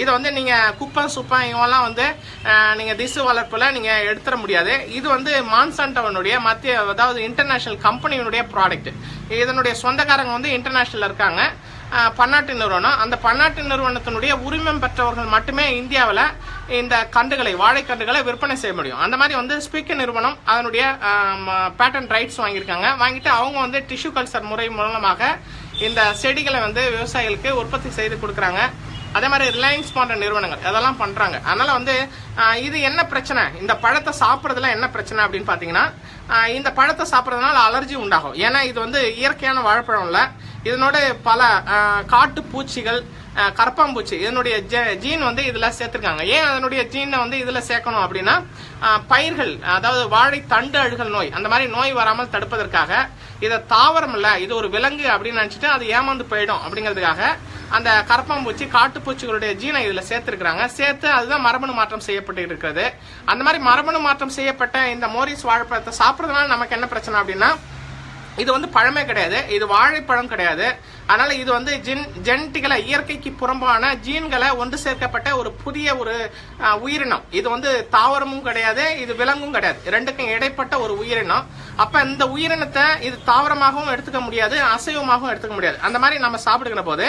இதை வந்து நீங்க குப்பை சுப்பம் இவெல்லாம் வந்து நீங்க திசு வளர்ப்புல நீங்க எடுத்துட முடியாது. இது வந்து மான்சான்டோனுடைய மத்திய, அதாவது இன்டர்நேஷனல் கம்பெனியினுடைய ப்ராடக்ட். இதனுடைய சொந்தக்காரங்க வந்து இன்டர்நேஷனல் இருக்காங்க, பன்னாட்டு நிறுவனம். அந்த பன்னாட்டு நிறுவனத்தினுடைய உரிமம் பெற்றவர்கள் மட்டுமே இந்தியாவில் இந்த கன்றுகளை, வாழைக்கன்றுகளை விற்பனை செய்ய முடியும். அந்த மாதிரி வந்து ஸ்பீக்கர் நிறுவனம் அதனுடைய பேட்டன்ட் ரைட்ஸ் வாங்கியிருக்காங்க. வாங்கிட்டு அவங்க வந்து டிஷ்யூ கல்ச்சர் முறை மூலமாக இந்த செடிகளை வந்து விவசாயிகளுக்கு உற்பத்தி செய்து கொடுக்குறாங்க. அதே மாதிரி ரிலையன்ஸ் போன்ற நிறுவனங்கள் அதெல்லாம் பண்றாங்க. அதனால வந்து இது என்ன பிரச்சனை, இந்த பழத்தை சாப்பிட்றதுல என்ன பிரச்சனை அப்படின்னு பாத்தீங்கன்னா, இந்த பழத்தை சாப்பிட்றதுனால அலர்ஜி உண்டாகும். ஏன்னா இது வந்து இயற்கையான வாழைப்பழம் இல்ல, இதனோட பல காட்டு பூச்சிகள், கரப்பாம்பூச்சி இதனுடைய ஜீன் வந்து இதுல சேர்த்திருக்காங்க. ஏன் அதனுடைய ஜீனை வந்து இதுல சேர்க்கணும் அப்படின்னா, பயிர்கள், அதாவது வாழை தண்டு அழுகல் நோய், அந்த மாதிரி நோய் வராமல் தடுப்பதற்காக. இதை தாவரம் இல்ல, இது ஒரு விலங்கு அப்படின்னு நினைச்சிட்டு அது ஏமாந்து போயிடும் அப்படிங்கிறதுக்காக அந்த கரப்பாம்பூச்சி, காட்டுப்பூச்சிகளுடைய ஜீனை இதுல சேர்த்திருக்கிறாங்க. சேர்த்து அதுதான் மரபணு மாற்றம் செய்யப்பட்டு இருக்கிறது. அந்த மாதிரி மரபணு மாற்றம் செய்யப்பட்ட இந்த மோரிஸ் வாழைப்பழத்தை சாப்பிட்றதுனால நமக்கு என்ன பிரச்சனை அப்படின்னா, இது வந்து பழமே கிடையாது, இது வாழைப்பழம் கிடையாது. அதனால இது வந்து ஜெனட்டிக்கலா இயற்கைக்கு புறம்பான ஜீன்களை ஒன்று சேர்க்கப்பட்ட ஒரு புதிய ஒரு உயிரினம். இது வந்து தாவரமும் கிடையாது, இது விலங்கும் கிடையாது, ரெண்டுக்கும் இடைப்பட்ட ஒரு உயிரினம். அப்ப இந்த உயிரினத்தை இது தாவரமாகவும் எடுத்துக்க முடியாது, அசைவமாகவும் எடுத்துக்க முடியாது. அந்த மாதிரி நம்ம சாப்பிடுகிற போது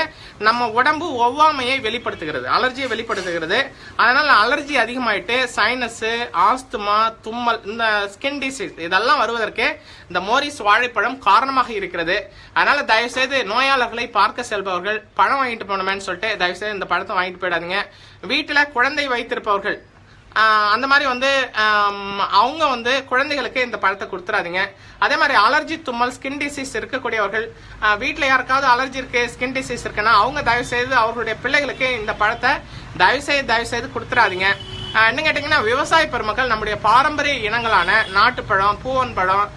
நம்ம உடம்பு ஒவ்வாமையை வெளிப்படுத்துகிறது, அலர்ஜியை வெளிப்படுத்துகிறது. அதனால அலர்ஜி அதிகமாயிட்டு சைனஸ், ஆஸ்துமா, தும்மல், இந்த ஸ்கின் டிசீஸ் இதெல்லாம் வருவதற்கு இந்த மோரிஸ் வாழைப்பழம் காரணமாக இருக்கிறது. அதனால தயவு செய்து நோயாளர்களை பார்க்க செல்பவர்கள் பழம் வாங்கிட்டு போனோமேன்னு சொல்லிட்டு தயவு செய்து இந்த பழத்தை வாங்கிட்டு போயிடாதீங்க. வீட்டுல குழந்தை வைத்திருப்பவர்கள் அந்த மாதிரி வந்து அவங்க வந்து குழந்தைகளுக்கு இந்த பழத்தை கொடுத்துறாதீங்க. அதே மாதிரி அலர்ஜி, தும்மல், ஸ்கின் டிசீஸ் இருக்கக்கூடியவர்கள், வீட்டுல யாருக்காவது அலர்ஜி இருக்கு, ஸ்கின் டிசீஸ் இருக்குன்னா அவங்க தயவு செய்து அவர்களுடைய பிள்ளைகளுக்கு இந்த பழத்தை தயவு செய்து கொடுத்துறாதீங்க. என்ன கேட்டீங்கன்னா, விவசாய பெருமக்கள் நம்முடைய பாரம்பரிய இனங்களான நாட்டுப்பழம், பூவன் பழம்,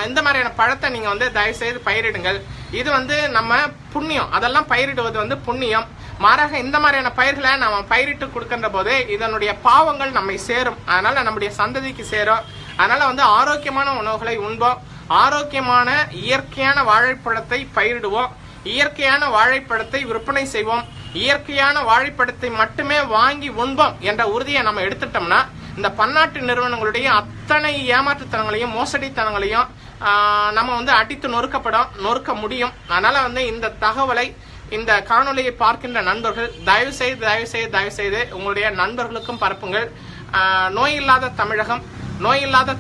இந்த மாதிரியான பழத்தை நீங்க வந்து தயவு செய்து பயிரிடுங்கள். இது வந்து நம்ம புண்ணியம், அதெல்லாம் பயிரிடுவது வந்து புண்ணியம். மாறாக இந்த மாதிரியான பயிர்களை நம்ம பயிரிட்டு கொடுக்கின்ற போது இதனுடைய பாவங்கள் நம்மை சேரும், அதனால நம்முடைய சந்ததிக்கு சேரும். அதனால வந்து ஆரோக்கியமான உணவுகளை உண்போம், ஆரோக்கியமான இயற்கையான வாழைப்பழத்தை பயிரிடுவோம், இயற்கையான வாழைப்பழத்தை விற்பனை செய்வோம், இயற்கையான வாழைப்பழத்தை மட்டுமே வாங்கி உண்போம் என்ற உறுதியை நம்ம எடுத்துட்டோம்னா இந்த பன்னாட்டு நிறுவனங்களுடைய அத்தனை ஏமாற்றுத்தனங்களையும் மோசடித்தனங்களையும் நம்ம வந்து அடித்து நொறுக்க முடியும். அதனால வந்து இந்த தகவலை, இந்த காணொலியை பார்க்கின்ற நண்பர்கள் தயவு செய்து உங்களுடைய நண்பர்களுக்கும் பரப்புங்கள். நோய் இல்லாத தமிழகம், நோய் இல்லாத